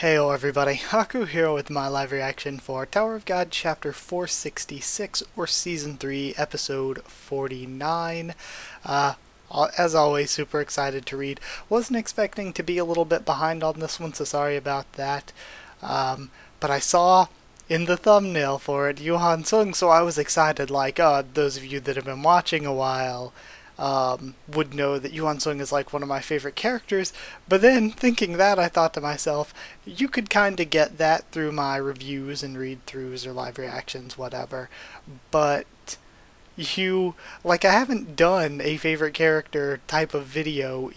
Heyo everybody, Haku here with my live reaction for Tower of God chapter 466 or season 3 episode 49. As always, super excited to read. Wasn't expecting to be a little bit behind on this one, so sorry about that. But I saw in the thumbnail for it Yuhan Sung, so I was excited, like, those of you that have been watching a while would know that Yuan Sung is like one of my favorite characters, but then thinking that, I thought to myself, you could kind of get that through my reviews and read-throughs or live reactions, whatever, but I haven't done a favorite character type of video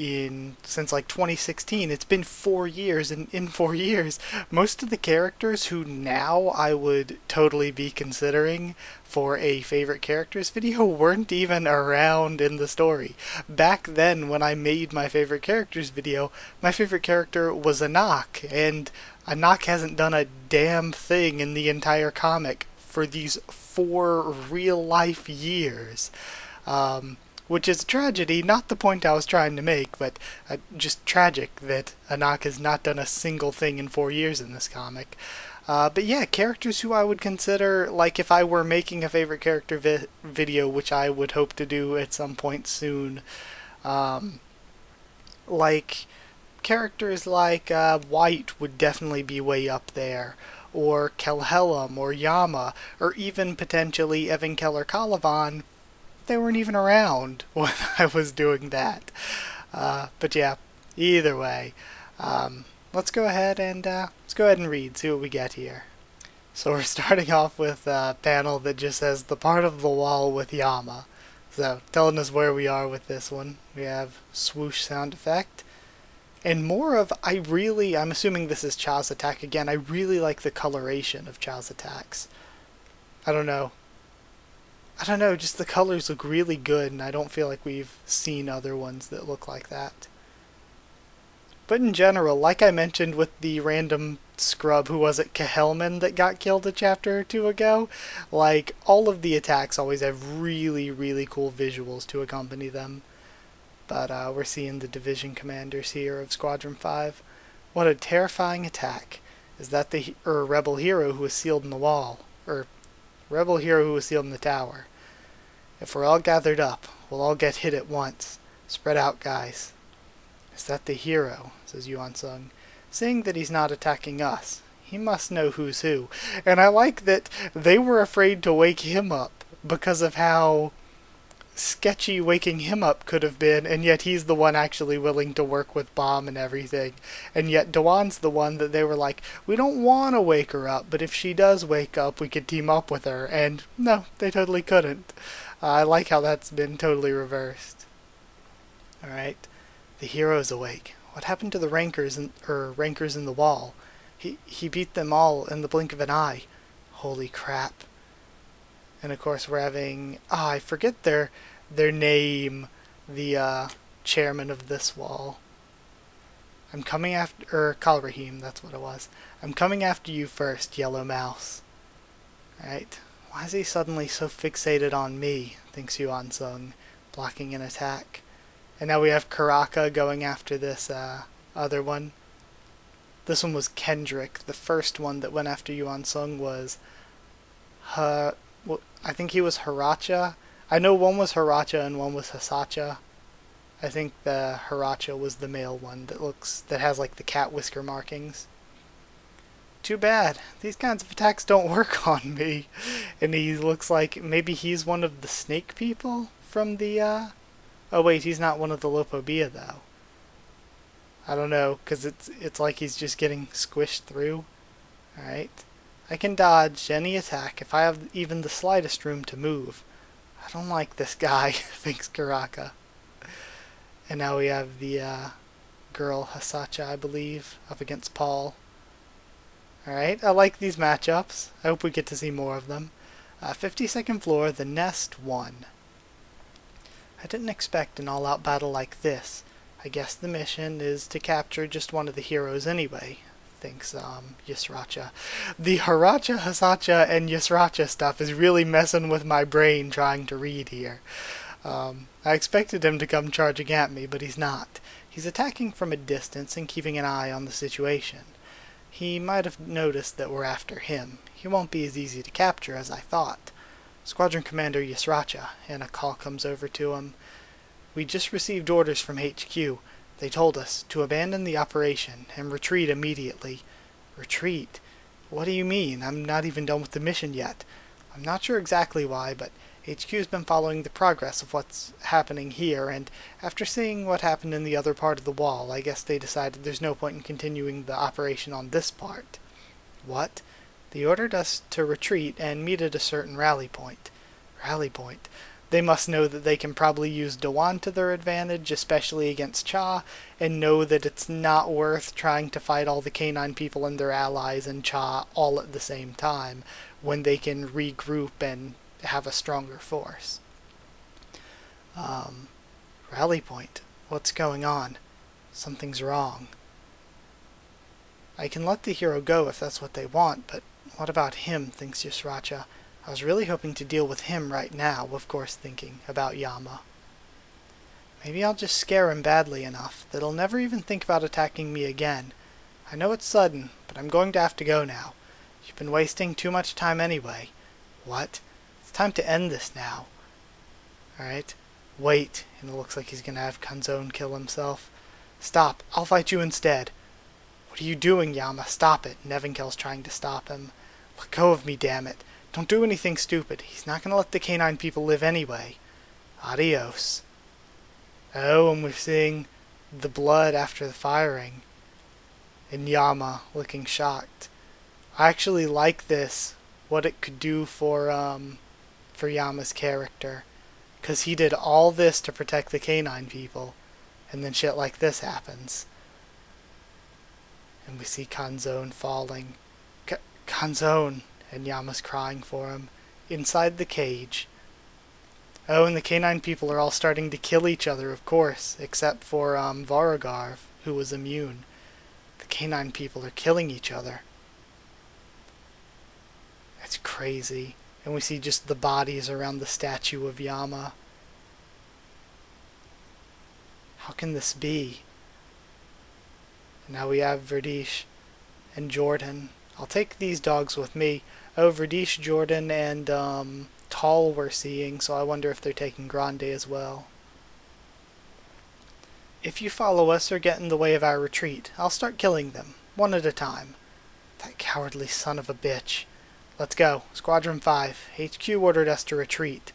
since like 2016. It's been 4 years, and in 4 years, most of the characters who now I would totally be considering for a favorite characters video weren't even around in the story. Back then, when I made my favorite characters video, my favorite character was Anak, and Anak hasn't done a damn thing in the entire comic for these 4 real-life years, which is a tragedy, not the point I was trying to make, but just tragic that Anak has not done a single thing in 4 years in this comic. But yeah, characters who I would consider, like if I were making a favorite character video, which I would hope to do at some point soon, like characters like White would definitely be way up there, or Kelhelm, or Yama, or even potentially Evan Keller Calavan. They weren't even around when I was doing that. But yeah, either way, let's go ahead and read, see what we get here. So we're starting off with a panel that just says the part of the wall with Yama. So telling us where we are with this one. We have swoosh sound effect. And more of, I'm assuming this is Cha's attack again, I really like the coloration of Cha's attacks. I don't know, just the colors look really good, and I don't feel like we've seen other ones that look like that. But in general, like I mentioned with the random scrub, who was it, Kehelman, that got killed a chapter or two ago, like, all of the attacks always have really, really cool visuals to accompany them. But we're seeing the division commanders here of Squadron 5. What a terrifying attack. Is that the rebel hero who was sealed in the wall? Or rebel hero who was sealed in the tower? If we're all gathered up, we'll all get hit at once. Spread out, guys. Is that the hero? Says Yuan Sung. Seeing that he's not attacking us, he must know who's who. And I like that they were afraid to wake him up because of how sketchy waking him up could have been, and yet he's the one actually willing to work with Bomb and everything. And yet Dawan's the one that they were like, we don't want to wake her up, but if she does wake up, we could team up with her. And no, they totally couldn't. I like how that's been totally reversed. Alright, the hero's awake. What happened to the rankers in the wall? He beat them all in the blink of an eye. Holy crap. And of course we're having, I forget their name, the chairman of this wall. I'm coming after, Kalrahim, that's what it was. I'm coming after you first, Yellow Mouse. Right? Why is he suddenly so fixated on me, thinks Yuan Sung, blocking an attack. And now we have Karaka going after this other one. This one was Kendrick. The first one that went after Yuan Sung was I think he was Haracha. I know one was Haracha and one was Hasacha. I think the Haracha was the male one that has like the cat whisker markings. Too bad. These kinds of attacks don't work on me. And he looks like maybe he's one of the snake people from the oh wait, he's not one of the Lopobia though. I don't know, cuz it's like he's just getting squished through. All right. I can dodge any attack if I have even the slightest room to move. I don't like this guy, thinks Karaka. And now we have the girl Hasacha, I believe, up against Paul. Alright, I like these matchups. I hope we get to see more of them. 52nd floor, the Nest 1. I didn't expect an all-out battle like this. I guess the mission is to capture just one of the heroes anyway, thinks Yusracha. The Haracha, Hasacha, and Yusracha stuff is really messing with my brain trying to read here. I expected him to come charging at me, but he's not. He's attacking from a distance and keeping an eye on the situation. He might have noticed that we're after him. He won't be as easy to capture as I thought. Squadron Commander Yusracha, and a call comes over to him. We just received orders from HQ. They told us to abandon the operation and retreat immediately. Retreat? What do you mean? I'm not even done with the mission yet. I'm not sure exactly why, but HQ's been following the progress of what's happening here, and after seeing what happened in the other part of the wall, I guess they decided there's no point in continuing the operation on this part. What? They ordered us to retreat and meet at a certain rally point. Rally point? They must know that they can probably use Dewan to their advantage, especially against Cha, and know that it's not worth trying to fight all the K9 people and their allies and Cha all at the same time, when they can regroup and have a stronger force. Rally point. What's going on? Something's wrong. I can let the hero go if that's what they want, but what about him, thinks Yusracha. I was really hoping to deal with him right now, of course thinking about Yama. Maybe I'll just scare him badly enough that he'll never even think about attacking me again. I know it's sudden, but I'm going to have to go now. You've been wasting too much time anyway. What? It's time to end this now. Alright. Wait. And it looks like he's going to have Kanzone kill himself. Stop. I'll fight you instead. What are you doing, Yama? Stop it. Nevinkel's trying to stop him. Let go of me, damn it. Don't do anything stupid. He's not going to let the K9 people live anyway. Adios. Oh, and we're seeing the blood after the firing. And Yama looking shocked. I actually like this, what it could do for Yama's character. Because he did all this to protect the K9 people. And then shit like this happens. And we see Kanzone falling. Kanzone! And Yama's crying for him. Inside the cage. Oh, and the K9 people are all starting to kill each other, of course. Except for Varagarv, who was immune. The K9 people are killing each other. That's crazy. And we see just the bodies around the statue of Yama. How can this be? And now we have Verdish and Jordan. I'll take these dogs with me. Oh, Verdish, Jordan, and Tall we're seeing, so I wonder if they're taking Grande as well. If you follow us or get in the way of our retreat, I'll start killing them, one at a time. That cowardly son of a bitch. Let's go. Squadron 5. HQ ordered us to retreat.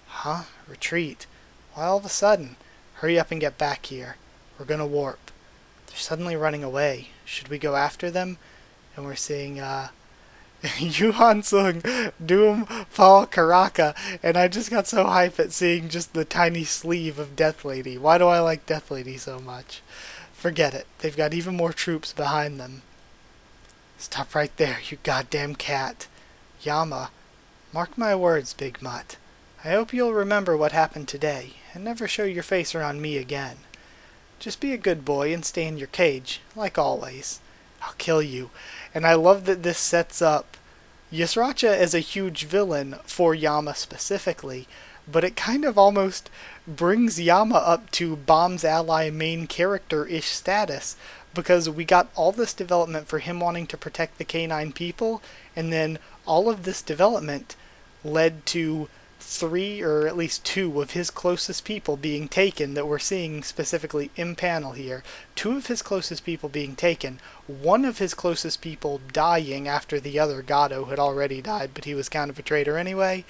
Huh? Retreat? Why all of a sudden? Hurry up and get back here. We're gonna warp. They're suddenly running away. Should we go after them? And we're seeing, Yuhan Sung, Doom, Paul, Karaka, and I just got so hyped at seeing just the tiny sleeve of Death Lady. Why do I like Death Lady so much? Forget it. They've got even more troops behind them. Stop right there, you goddamn cat. Yama, mark my words, Big Mutt. I hope you'll remember what happened today, and never show your face around me again. Just be a good boy and stay in your cage, like always. I'll kill you. And I love that this sets up Yusracha as a huge villain for Yama specifically, but it kind of almost brings Yama up to Bomb's ally main character-ish status, because we got all this development for him wanting to protect the K9 people, and then all of this development led to 3 or at least 2 of his closest people being taken that we're seeing specifically in panel here. 2 of his closest people being taken, 1 of his closest people dying after the other Gado had already died, but he was kind of a traitor anyway,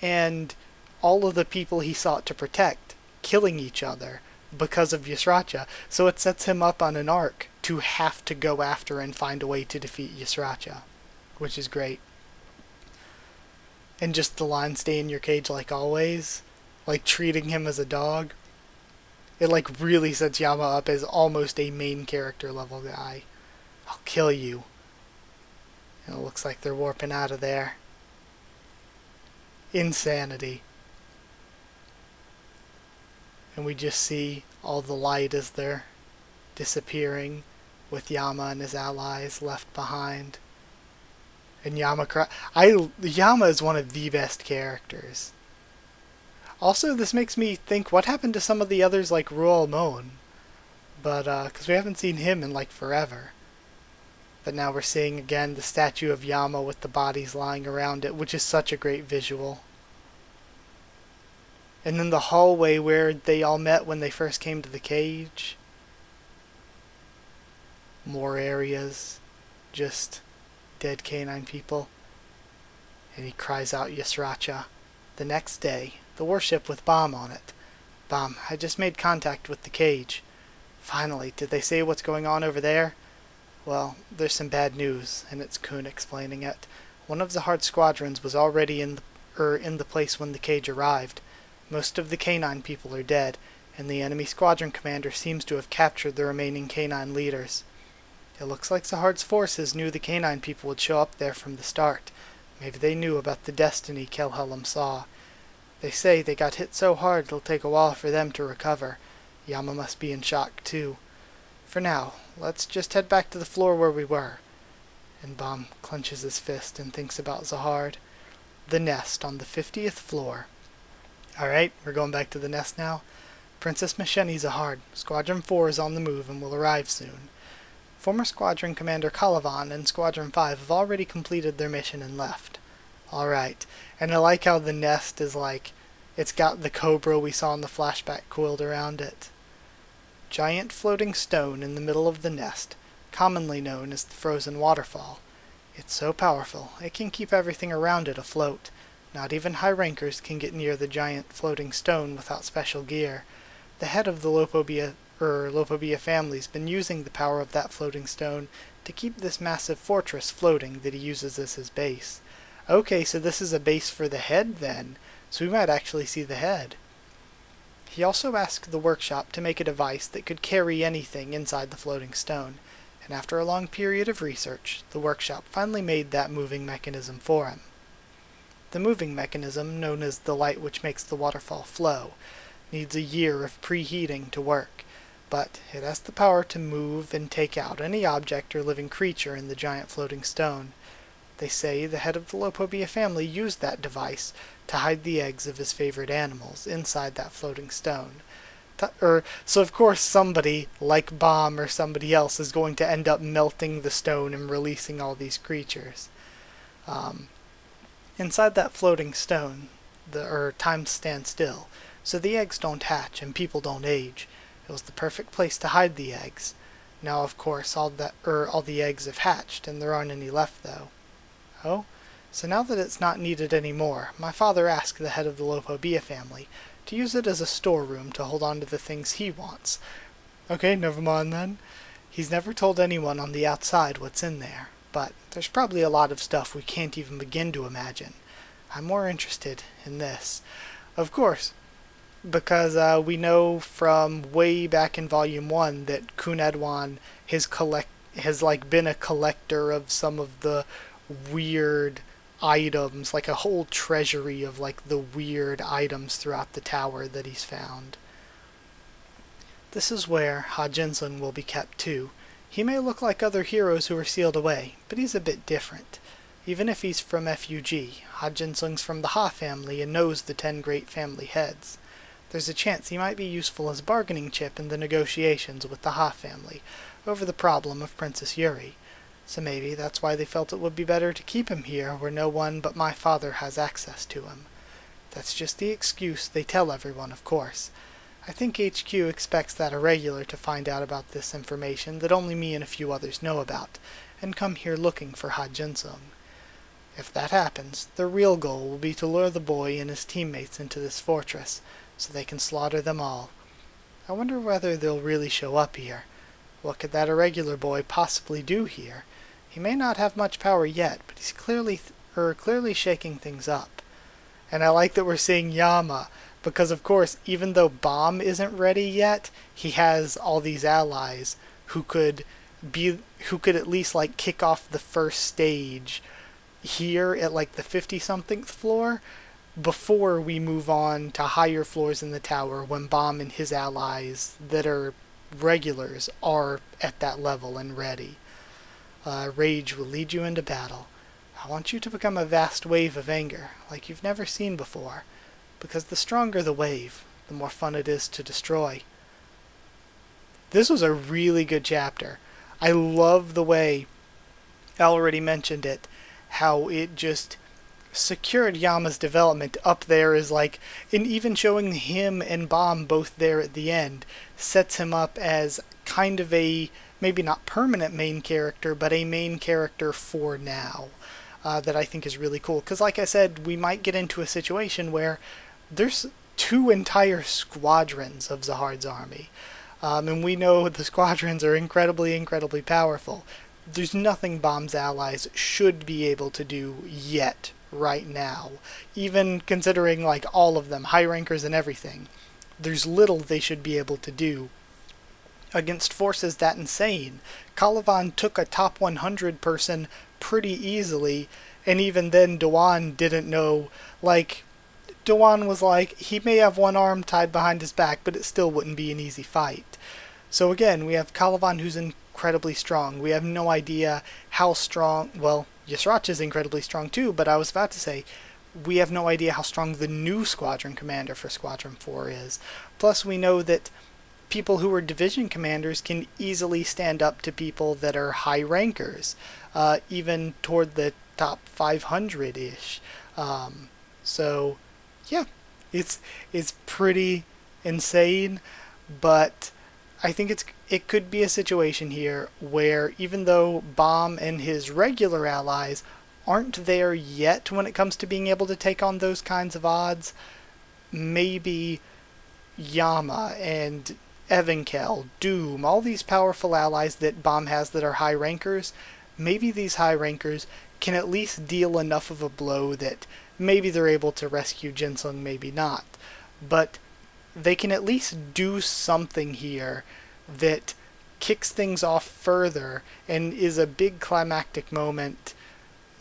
and all of the people he sought to protect killing each other because of Yusracha. So it sets him up on an arc to have to go after and find a way to defeat Yusracha, which is great. And just the line, stay in your cage like always, like treating him as a dog. It like really sets Yama up as almost a main character level guy. I'll kill you. And it looks like they're warping out of there. Insanity. And we just see all the light as they're disappearing, with Yama and his allies left behind. And Yama Yama is one of the best characters. Also, this makes me think, what happened to some of the others like Ruel Mon? But, because we haven't seen him in like forever. But now we're seeing again the statue of Yama with the bodies lying around it, which is such a great visual. And then the hallway where they all met when they first came to the cage. More areas. Just dead canine people. And he cries out Yasracha. The next day, the warship with Bomb on it. Bomb, I just made contact with the cage. Finally, did they say what's going on over there? Well, there's some bad news, and it's Kun explaining it. One of the hard squadrons was already in the place when the cage arrived. Most of the canine people are dead, and the enemy squadron commander seems to have captured the remaining canine leaders. It looks like Zahard's forces knew the canine people would show up there from the start. Maybe they knew about the destiny Kelhelm saw. They say they got hit so hard it'll take a while for them to recover. Yama must be in shock too. For now, let's just head back to the floor where we were. And Bomb clenches his fist and thinks about Zahard. The nest on the 50th floor. Alright, we're going back to the nest now. Princess Masheni Zahard. Squadron 4 is on the move and will arrive soon. Former Squadron Commander Kalavan and Squadron 5 have already completed their mission and left. Alright, and I like how the nest is like, it's got the cobra we saw in the flashback coiled around it. Giant floating stone in the middle of the nest, commonly known as the frozen waterfall. It's so powerful, it can keep everything around it afloat. Not even high rankers can get near the giant floating stone without special gear. The head of the Lopobia family's been using the power of that floating stone to keep this massive fortress floating that he uses as his base. Okay, so this is a base for the head then, so we might actually see the head. He also asked the workshop to make a device that could carry anything inside the floating stone, and after a long period of research, the workshop finally made that moving mechanism for him. The moving mechanism, known as the light which makes the waterfall flow, needs a year of preheating to work, but it has the power to move and take out any object or living creature in the giant floating stone. They say the head of the Lopobia family used that device to hide the eggs of his favorite animals inside that floating stone. So of course somebody, like Bomb or somebody else, is going to end up melting the stone and releasing all these creatures. Inside that floating stone, time stands still, so the eggs don't hatch and people don't age. It was the perfect place to hide the eggs. Now, of course, all the eggs have hatched, and there aren't any left, though. Oh? So now that it's not needed anymore, my father asked the head of the Lopobia family to use it as a storeroom to hold on to the things he wants. Okay, never mind then. He's never told anyone on the outside what's in there, but there's probably a lot of stuff we can't even begin to imagine. I'm more interested in this. Of course, because we know from way back in Volume 1 that Kun Edwan has been a collector of some of the weird items, like a whole treasury of the weird items throughout the tower that he's found. This is where Ha Jinsung will be kept too. He may look like other heroes who were sealed away, but he's a bit different. Even if he's from FUG, Ha Jinsung's from the Ha family and knows the 10 great family heads. There's a chance he might be useful as a bargaining chip in the negotiations with the Ha family over the problem of Princess Yuri. So maybe that's why they felt it would be better to keep him here where no one but my father has access to him. That's just the excuse they tell everyone, of course. I think HQ expects that irregular to find out about this information that only me and a few others know about, and come here looking for Ha Jinsung. If that happens, their real goal will be to lure the boy and his teammates into this fortress, so they can slaughter them all. I wonder whether they'll really show up here. What could that irregular boy possibly do here? He may not have much power yet, but he's clearly shaking things up. And I like that we're seeing Yama, because of course, even though Bomb isn't ready yet, he has all these allies who could at least kick off the first stage here at the 50-something floor before we move on to higher floors in the tower when Bomb and his allies that are regulars are at that level and ready. Rage will lead you into battle. I want you to become a vast wave of anger, like you've never seen before, because the stronger the wave, the more fun it is to destroy. This was a really good chapter. I love the way I already mentioned it, how it just secured Yama's development up there is like, and even showing him and Bomb both there at the end sets him up as kind of a, maybe not permanent main character, but a main character for now. That I think is really cool. Because like I said, we might get into a situation where there's two entire squadrons of Zahard's army. And we know the squadrons are incredibly, incredibly powerful. There's nothing Bomb's allies should be able to do yet, right now. Even considering like all of them, high rankers and everything. There's little they should be able to do against forces that insane. Calivan took a top 100 person pretty easily, and even then Dewan didn't know, like, Dewan was like, he may have one arm tied behind his back, but it still wouldn't be an easy fight. So again, we have Calivan who's incredibly strong. We have no idea how strong, well, Yusrach is incredibly strong too, but I was about to say, we have no idea how strong the new squadron commander for Squadron 4 is. Plus we know that people who are division commanders can easily stand up to people that are high rankers, even toward the top 500-ish. So, yeah, it's pretty insane, but I think it could be a situation here where even though Bomb and his regular allies aren't there yet when it comes to being able to take on those kinds of odds, maybe Yama and Evenkel, Doom, all these powerful allies that Bomb has that are high rankers, maybe these high rankers can at least deal enough of a blow that maybe they're able to rescue Jinsung, maybe not. But they can at least do something here that kicks things off further and is a big climactic moment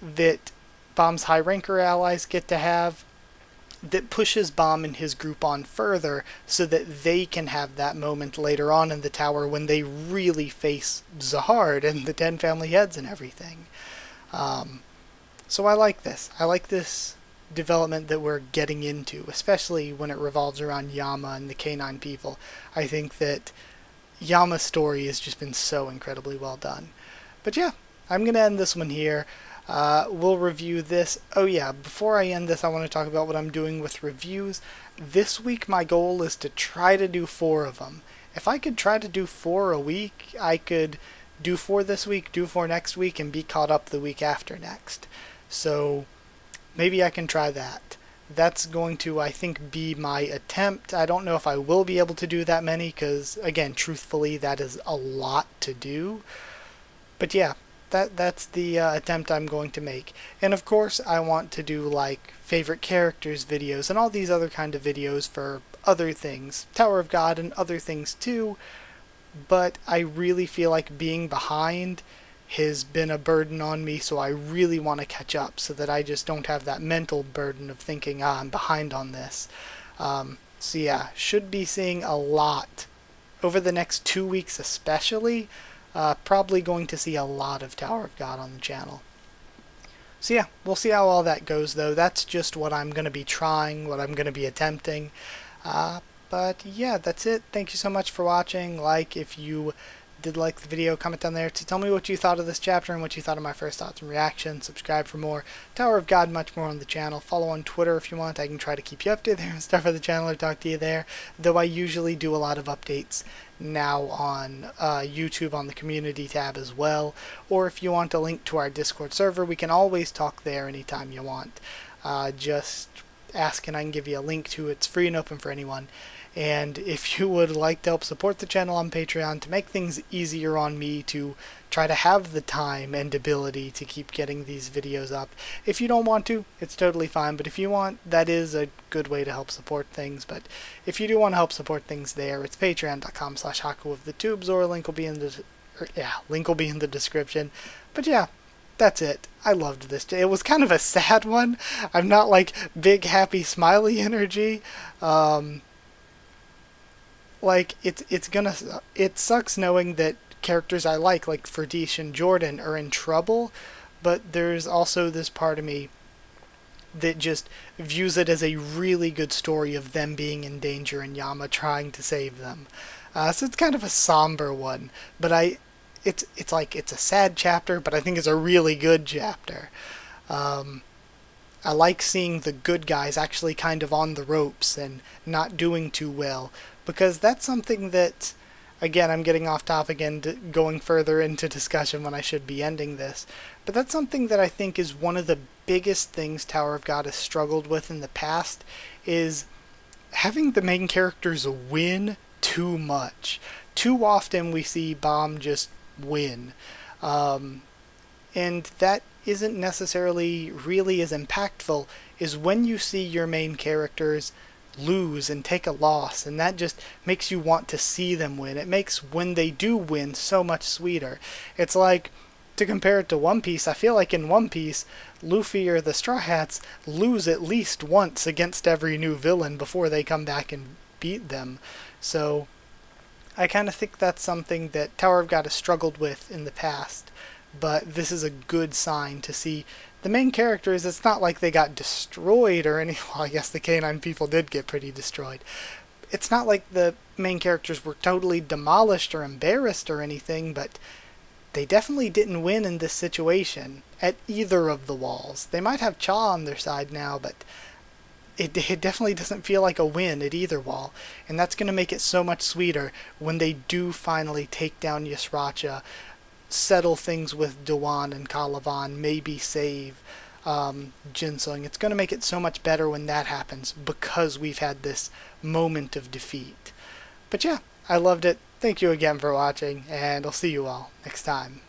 that Bomb's high ranker allies get to have, that pushes Bomb and his group on further so that they can have that moment later on in the tower when they really face Zahard and the 10 family heads and everything. So I like this. I like this development that we're getting into, especially when it revolves around Yama and the K9 people. I think that Yama's story has just been so incredibly well done. But yeah, I'm going to end this one here. We'll review this. Oh yeah, before I end this, I want to talk about what I'm doing with reviews. This week my goal is to try to do 4 of them. If I could try to do 4 a week, I could do 4 this week, do 4 next week, and be caught up the week after next. So maybe I can try that. That's going to, I think, be my attempt. I don't know if I will be able to do that many, because, again, truthfully, that is a lot to do. But yeah, that's the attempt I'm going to make. And of course, I want to do, like, favorite characters videos and all these other kind of videos for other things. Tower of God and other things, too. But I really feel like being behind has been a burden on me, so I really want to catch up so that I just don't have that mental burden of thinking, I'm behind on this. So yeah, should be seeing a lot over the next 2 weeks especially. Probably going to see a lot of Tower of God on the channel. So yeah, we'll see how all that goes though. That's just what I'm going to be trying, what I'm going to be attempting. But yeah, that's it. Thank you so much for watching. Like if you did like the video, comment down there to tell me what you thought of this chapter and what you thought of my first thoughts and reactions. Subscribe for more Tower of God, much more on the channel. Follow on Twitter if you want. I can try to keep you updated there and stuff for the channel or talk to you there, though I usually do a lot of updates now on YouTube on the community tab as well. Or if you want a link to our Discord server, we can always talk there anytime you want. Just ask and I can give you a link to it. It's free and open for anyone. And if you would like to help support the channel on Patreon to make things easier on me to try to have the time and ability to keep getting these videos up. If you don't want to, it's totally fine, but if you want, that is a good way to help support things. But if you do want to help support things there, it's patreon.com/Haku of the tubes, or link will be in the description. But yeah, that's it. I loved this. It was kind of a sad one. I'm not like big happy smiley energy. Like it sucks knowing that characters I like Ferdish and Jordan are in trouble, but there's also this part of me that just views it as a really good story of them being in danger and Yama trying to save them. So it's kind of a somber one, but it's like it's a sad chapter, but I think it's a really good chapter. Um, I like seeing the good guys actually kind of on the ropes and not doing too well, because that's something that, again, I'm getting off topic and going further into discussion when I should be ending this, but that's something that I think is one of the biggest things Tower of God has struggled with in the past, is having the main characters win too much. Too often we see Bomb just win. Um, and that isn't necessarily really as impactful is when you see your main characters lose and take a loss, and that just makes you want to see them win. It makes when they do win so much sweeter. It's like, to compare it to One Piece, I feel like in One Piece, Luffy or the Straw Hats lose at least once against every new villain before they come back and beat them. So I kind of think that's something that Tower of God has struggled with in the past, but this is a good sign to see the main characters. It's not like they got destroyed or any. Well, I guess the canine people did get pretty destroyed. It's not like the main characters were totally demolished or embarrassed or anything, but they definitely didn't win in this situation at either of the walls. They might have Cha on their side now, but it definitely doesn't feel like a win at either wall. And that's going to make it so much sweeter when they do finally take down Yasracha, settle things with Dewan and Calavan, maybe save Jinsung. It's going to make it so much better when that happens, because we've had this moment of defeat. But yeah, I loved it. Thank you again for watching, and I'll see you all next time.